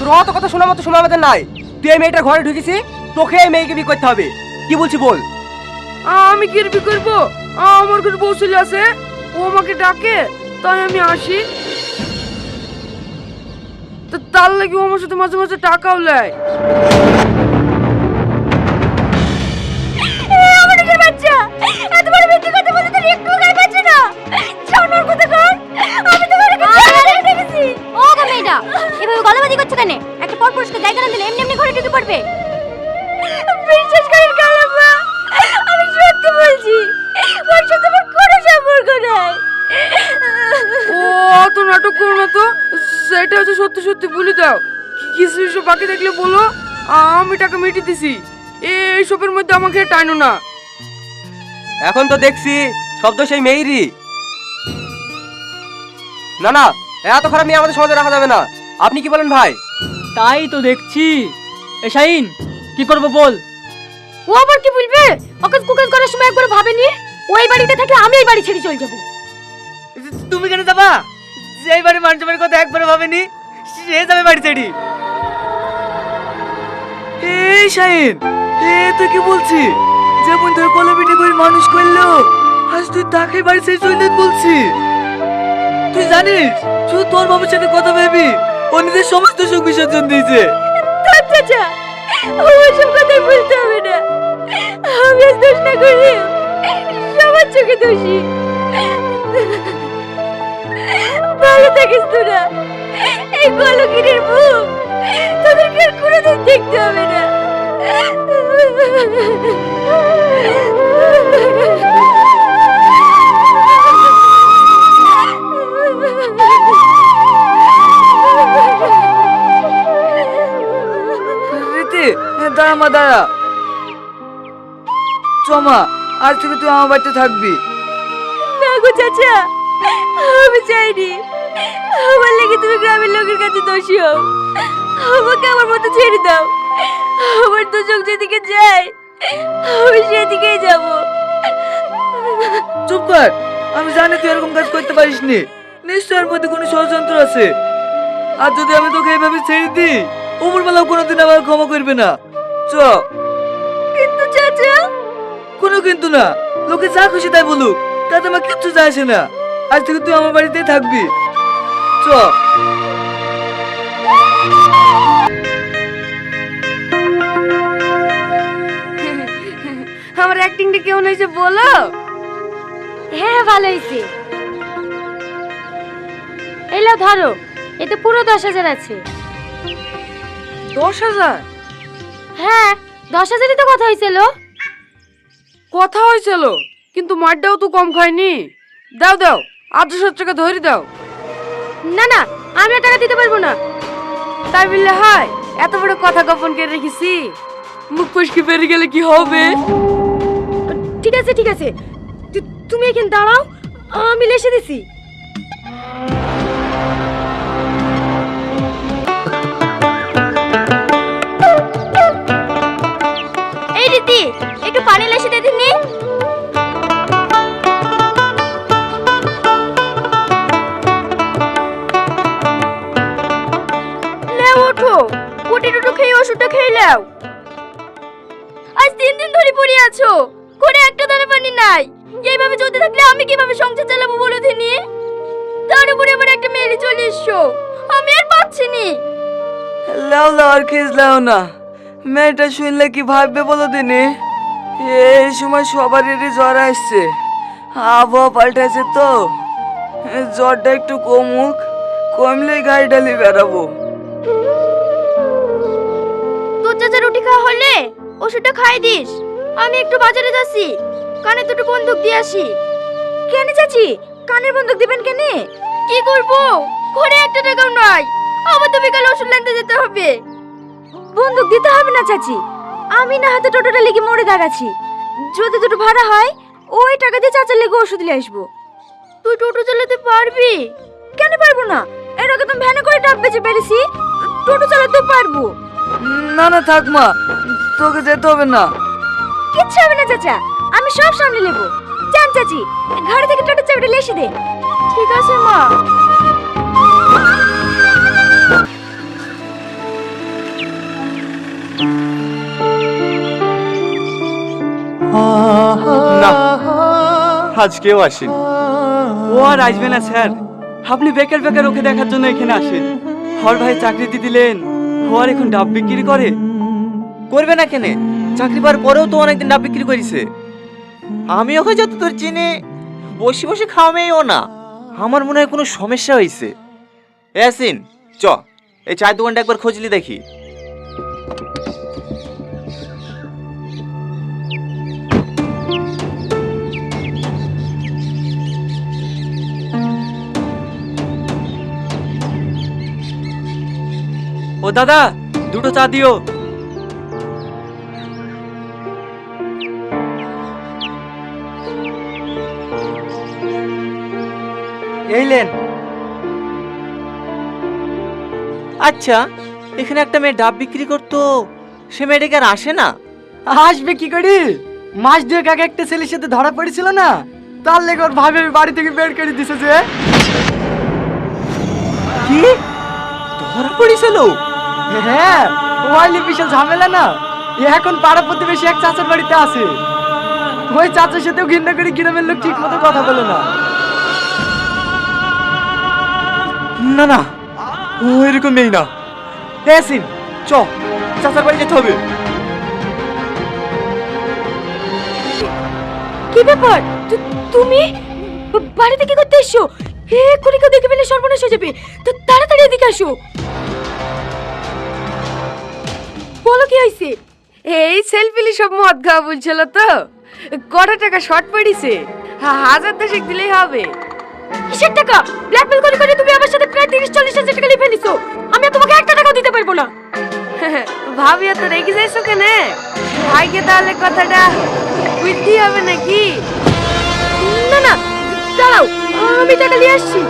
তোর অত কথা শোনার মতো সময় আমাদের নাই। তুই এই মেয়েটার ঘরে ঢুকেছি, তোকে এই মেয়েকে বিয়ে করতে হবে। কি বলছি বল। আমি কি বিয়ে করবো? আমার কাছে বউ ছেলে আছে, ও আমাকে ডাকে, তাই আমি আসি। তো তার লাগি ও আমার সাথে মাঝে মাঝে টাকাও নেয়। ও অত নাটক করো না তো, সেটা হচ্ছে সত্যি সত্যি বলে দাও। কিছু কিছু বাকি দেখলে বলো, আমি টাকা মিটিয়ে দিছি। এইসবের মধ্যে আমাকে টাইনো না। এখন তো দেখছি শব্দ সেই মেয়েরই। না না, এত খারাপ মেয়ে আমাদের সমাজে রাখা যাবে না। আপনি কি বলেন ভাই? তাই তো দেখছি। এ শাহিন, কি করবো বল? ও আবার কি বলবে? ওকে কুকাজ করার সময় একবার ভাবেনি ওই বাড়িতে থাকলে আমি এই বাড়ি ছেড়ে চলে যাব। তুমি কেন যাবা? যেই বাড়ি মানুষের কথা একবার ভাবেনি সে যাবে বাড়ি ছেড়ে। এই শাহিন, তুই কি বলছি? যেমন তোর কলে পিঠে করে মানুষ করলো, আজ তুই তাকে বাড়ি ছেড়ে চলে যেতে বলছি? তুই জানিস শুধু তোর বাবার সাথে কথা ভেবি ও নিজের সমস্ত সুখ বিসর্জন দিয়েছে। চাচা, ওসব কথা বলতে হবে না। আমি আজ দোষ না করি, সবার চোখে দোষী। ভালো থাকিস তোরা। এই কলকিরের মুখ তোদেরকে আর কোনোদিন দেখতে হবে না। রীতি, দাঁড়া মা দাঁড়া। চমা, আজ থেকে তুই আমার বাড়িতে থাকবি। না গো চাচা, আমি চাইনি। আমার লেগে তুমি গ্রামের লোকের কাছে দোষী হও। আমাকে আমার মতো ছেড়ে দাও। আমার দু চোখ যেদিকে যায় আমি সেদিকেই যাব। চুপ কর, আমি জানি তুই এরকম কাজ করতে পারিস নি। নিশ্চয় এর মধ্যে কোনো ষড়যন্ত্র আছে। আর যদি আমি তোকে এইভাবে ছেড়ে দিই, উপরবেলাও কোনোদিন আমার ক্ষমা করবে না। চ। কিন্তু চাচা। কোনো কিন্তু না, লোকে যা খুশি তাই বলুক, তাতে আমার কিচ্ছু যায় আসে না। আজ থেকে তুই আমার বাড়িতেই থাকবি। চ। আমার অ্যাক্টিংটা কেমন হয়েছে বলো? হ্যাঁ, ভালো হয়েছে। এলো ধরো, এতে পুরো 10,000 আছে। 10,000? হ্যাঁ, 10,000ই তো কথা হয়েছিল। কথা হয়েছিল, কিন্তু মারটাও তো কম খায়নি। দাও দাও, 800 টাকা ধরে দাও। না না, আমি আর টাকা দিতে পারবো না। তাই বললে হয়? এত বড় কথা গোপন করে রেখেছি, মুখ ফসকে বেরিয়ে গেলে কি হবে? ঠিক আছে ঠিক আছে, তুমি এখানে দাঁড়াও, আমি লেসে দিছি। এই রীতি, একটু পানি লেসে দে দিনি। লেও ওঠো, পুটি টুটু খেয়ে ওষুধটা খেয়ে নাও। আজ 3 দিন ধরে পড়ে আছো, করে একটা দানা পানি নাই। এইভাবে চলতে থাকলে আমি কিভাবে সংসার চালাবো বলো দিনি? তার উপরে আবার একটা মেয়ে চলে এসছো, আমি আর পাচ্ছি নি। লাও লাও আর খিস লাও না, মেয়েটা শুনলে কি ভাববে বলো দিনি? এই সময় সবারই জ্বর আসছে, আবহাওয়া পাল্টাছে তো। জ্বরটা একটু কমুক, কমলেই গাড়ি ডালি বেড়াবো। তোর চাচা রুটি খাওয়া হলে ওষুধটা খাই দিস। আমি একটু বাজারে যাচ্ছি, কানে দুটো বন্দুক দিয়ে আসি। কেন চাচি, কানের বন্দুক দিবেন কেন? কি করব, ঘরে একটা টাকাও নাই। আমার তো বিকালে ওষুধ আনতে যেতে হবে। বন্দুক দিতে হবে না চাচি, আমি না হাতে টোটোটা লেগে মরে দাঁড়াচ্ছি। যদি দুটো ভাড়া হয় ওই টাকা দিয়ে চাচার লেগে ওষুধ নিয়ে আসবো। তুই টোটো চালাতে পারবি? কেন পারবো না, এর আগে তো ভ্যানে করে ডাব বেচে পেরেছি, টোটো চালাতে পারবো। না না থাক মা, তোকে যেতে হবে না। কিচ্ছু হবে না চাচা, আমি সব সামলে নেব। জান চাচি, ঘরে থেকে টোটো চাবিটা লেসে দে। ঠিক আছে মা। আজ কেউ আসেন। ও আর আসবে না স্যার, আপনি বেকার বেকার ওকে দেখার জন্য এখানে আসেন। হর ভাই চাকরিতে দিলেন, ও আর এখন ডাব বিক্রি করে। করবে না কেনে, চাকরি পাওয়ার পরেও তো অনেকদিন ডাব বিক্রি করেছে। আমি ওকে যতদূর চিনি বসে বসে খাওয়া মেয়েও না। আমার মনে হয় কোনো সমস্যা হয়েছে। ইয়াসিন চ, এই চায়ের দোকানটা একবার খুঁজলি দেখি। ও দাদা, দুটো চা দিও। এই লেন। আচ্ছা, এখানে একটা মেয়ে ডাব বিক্রি করতো, সে মেয়েটাকে আর আসে না? আসবে কি করি? মাস দুয়েক আগে একটা ছেলের সাথে ধরা পড়েছিল না, তার লেগে ওর ভাবে বাড়ি থেকে বের করে দিছে। যে কি ধরা পড়েছিল? হ্যাঁ, ওয়াইলি বিশাল ঝামেলা না। এখন পাড়া প্রতিবেশী এক চাচার বাড়িতে আছে। ওই চাচার সাথেও ঘৃণা করে গ্রামের লোক ঠিক মতো কথা বলে না। না না, ও এরকম মেয়ে না। ইয়াসিন চ, চাচার বাড়ি যেতে হবে। কি ব্যাপার? তুমি বাড়িতে কি করতে এসছো? এক্ষুনি কেউ দেখে ফেলে সর্বনাশ হয়ে যাবে। তো তাড়াতাড়ি এদিকে আসো। বলো কি হয়েছে? এই সেলফিলি সব মদ খাওয়া বলছিল তো, কত টাকা শর্ট পড়িছে, 1000 দিলেই হবে। কিসের টাকা? ব্ল্যাকমেল করে করে তুমি আমার সাথে প্রায় 30-40 হাজার টাকা লিখে নিছো। আমি আর তোমাকে একটা টাকাও দিতে পারবো না। ভাবি তো রেগে যাইছো কেন? ভাইকে তাহলে কথাটা বুঝতে হবে নাকি? না না, দাঁড়াও, আমি টাকা নিয়ে আসছি।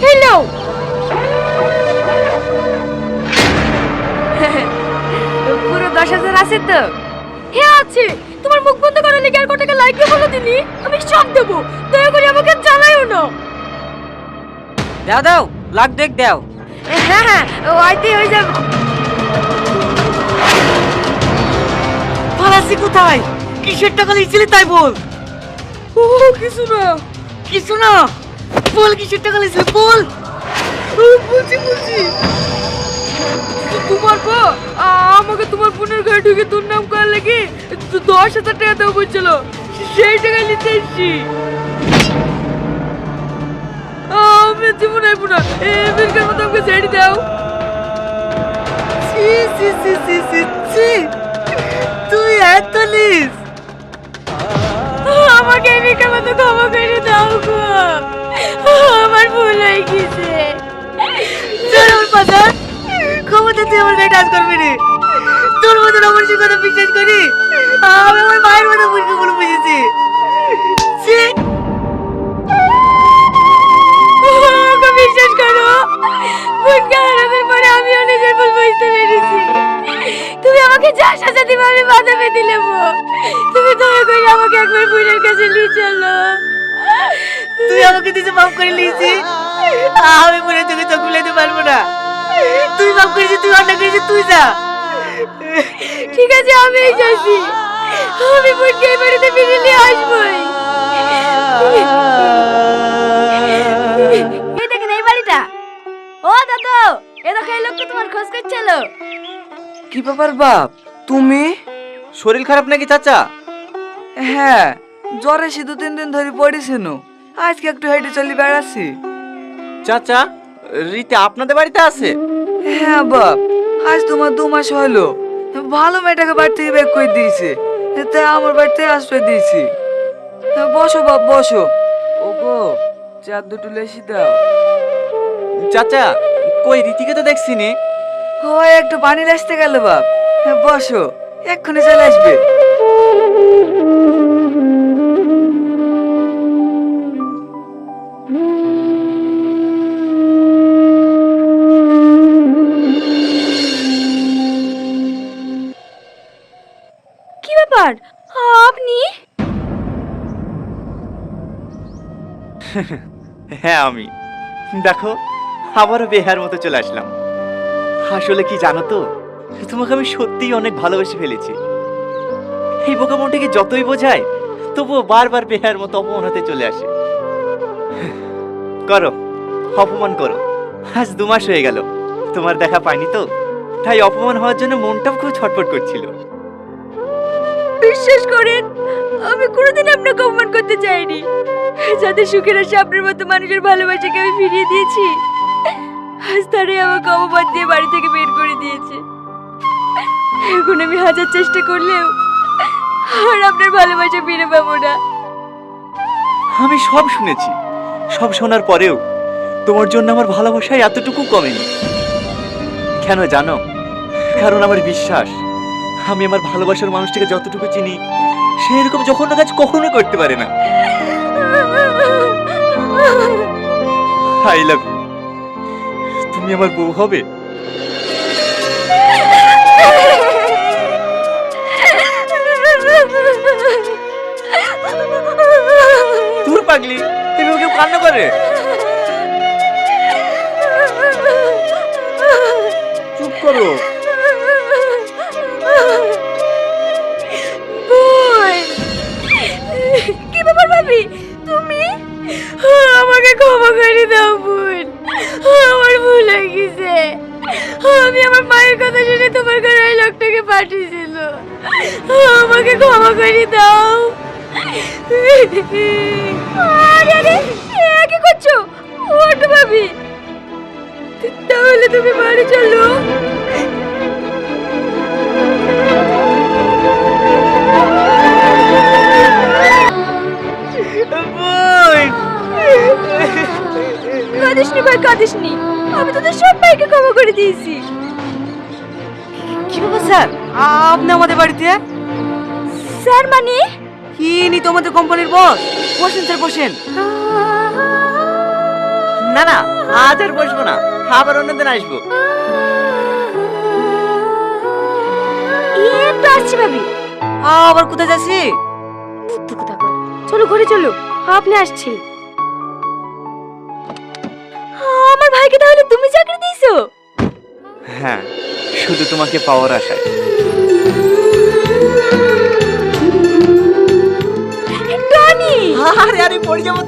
হ্যালো, পুরো 10,000 আছে তো? হ্যাঁ আছে। তোমার মুখ বন্ধ করার লেগে আর কত টাকা লাগবে বলো দিনি, আমি সব দেবো। দয়া করে আমাকে জ্বালাইও না। দাও দাও, লাগ দেখ দাও। হ্যাঁ হ্যাঁ, ওইতেই হয়ে যাবে। ফালাসি কোথায়? কিসের টাকা লিখছিলি তাই বল। ও কিছু না। কিছু না বল, কিসের টাকা লিখছিলি বল। বলছি তোমার বউ আমাকে তোমার বোনের ঘরে ঢুকে দুর্নাম করার লেগে 10,000 টাকা দেবো বলছিল, সেই টাকা নিতে এসছি। আমি জীবন আইবো না, এবার মতো আমাকে ছেড়ে দাও। ছি ছি ছি ছি ছি ছি, তুই এত লিস। আমাকে এবিকার মতো ক্ষমা করে দাও গো, আমার ভুল হয়ে গেছে। চল ওর পাশা, ক্ষমতা তুই আমার গায়ে টাচ করবি রে। তোর মতন আমার সে কথা বিশ্বাস করি? আমি আমার মায়ের মতো বুঝকে বলে বুঝেছি। ছি, আমাকে বিশ্বাস করো, বোনকে হারানোর পরে আমি নিজের ভুল বুঝতে পেরেছি। তুমি আমাকে যা সাজা দিবে আমি বাধা পেতে নেবো। তুমি দয়া করে আমাকে একবার বোনের কাছে নিয়ে চলো। তুই আমাকে দিতে মাফ করে নিয়েছি, আমি মনে তোকে চোখ বুলাতে পারবো না। তুই মাফ করেছিস, তুই অন্যায় করেছিস, তুই যা। ঠিক আছে, আমি যাচ্ছি। আমি বোনকে এই বাড়িতে ফিরে নিয়ে আসবোই। এই দেখেন এই বাড়িটা। ও দাদু, এ দেখো এই লোকটা তোমার খোঁজ করছিল। কি ব্যাপার বাপ, তুমি? শরীর খারাপ নাকি চাচা? হ্যাঁ, জ্বর এসে 2-3 দিন ধরে পড়েছিল। আজকে একটু হেঁটে চলে বেড়াচ্ছি। চাচা, রীতি আপনাদের বাড়িতে আছে? হ্যাঁ বাপ, আজ তোমার 2 মাস হলো। ভালো মেয়েটাকে বাড়ি থেকে বের করে দিয়েছে, তাই আমার বাড়িতে আশ্রয় দিয়েছি। বসো বাপ বসো। ওগো, চার দুটো লেসি দাও। চাচা, কই রীতিকে তো দেখছি নি। হয় একটু পানি আসতে গেল বাপ। বসো, এক্ষুনি চলে আসবে। কি ব্যাপার আপনি? হ্যাঁ আমি। দেখো, আবারও বেহার মতো চলে আসলাম। আসলে কি জানো তো, তোমাকে আমি সত্যিই অনেক ভালোবেসে ফেলেছি। এই বোকা মনটাকে যতই বোঝায় তবুও বারবার বেহার মতো অপমান হতে চলে আসে। করো, অপমান করো। আজ 2 মাস হয়ে গেল তোমার দেখা পাইনি তো, তাই অপমান হওয়ার জন্য মনটাও খুব ছটফট করছিল। বিশ্বাস করেন, আমি কোনোদিন আপনাকে অপমান করতে চাইনি। যাদের সুখের আশা আপনার মতো মানুষের ভালোবাসাকে আমি ফিরিয়ে দিয়েছি, আজ তারাই আমাকে অপমান দিয়ে বাড়ি থেকে বের করে দিয়েছে। এখন আমি হাজার চেষ্টা করলেও আর আপনার ভালোবাসা ফিরে পাবো না। আমি সব শুনেছি, সব শোনার পরেও তোমার জন্য আমার ভালোবাসায় এতটুকু কমেনি। কেন জানো? কারণ আমার বিশ্বাস, আমি আমার ভালোবাসার মানুষটাকে যতটুকু চিনি সে এরকম জঘন্য কাজ কখনো করতে পারে না। I love you. তুমি আমার বউ হবে? দূর পাগলি, এভাবে কেউ কান্না করে? চুপ করো। কি ব্যাপার ভাবি, তুমি? আমাকে ক্ষমা করে দাও বোন, আমার ভুল হয়ে গেছে। আমি আমার মায়ের কথা শুনে তোমার ঘরে ওই লোকটাকে পাঠিয়েছিল। আমাকে ক্ষমা করে দাও। আরে আরে, এ কি করছো? ওটা ভাবি, তাহলে তুমি বাড়ি চলো। কাঁদিসনি ভাই, কাঁদিসনি। আমি তোদের সব ভাইকে ক্ষমা করে দিয়েছি। কি ব্যাপার স্যার, আপনি আমাদের বাড়িতে? স্যার মানে? ইনি তো আমাদের কোম্পানির বস। বসেন স্যার, বসেন। না না, আজ আর বসবো না, আবার অন্যদিন আসবো। একটু আসছি ভাবি। আবার কোথায় যাচ্ছি? চলো ঘরে চলো, আপনি আসছি। আমার ভাইকে তাহলে তুমি চাকরি দিয়েছো? হ্যাঁ, শুধু তোমাকে পাওয়ার আশায়। টনি! আরে আরে, পড়ে যাবো।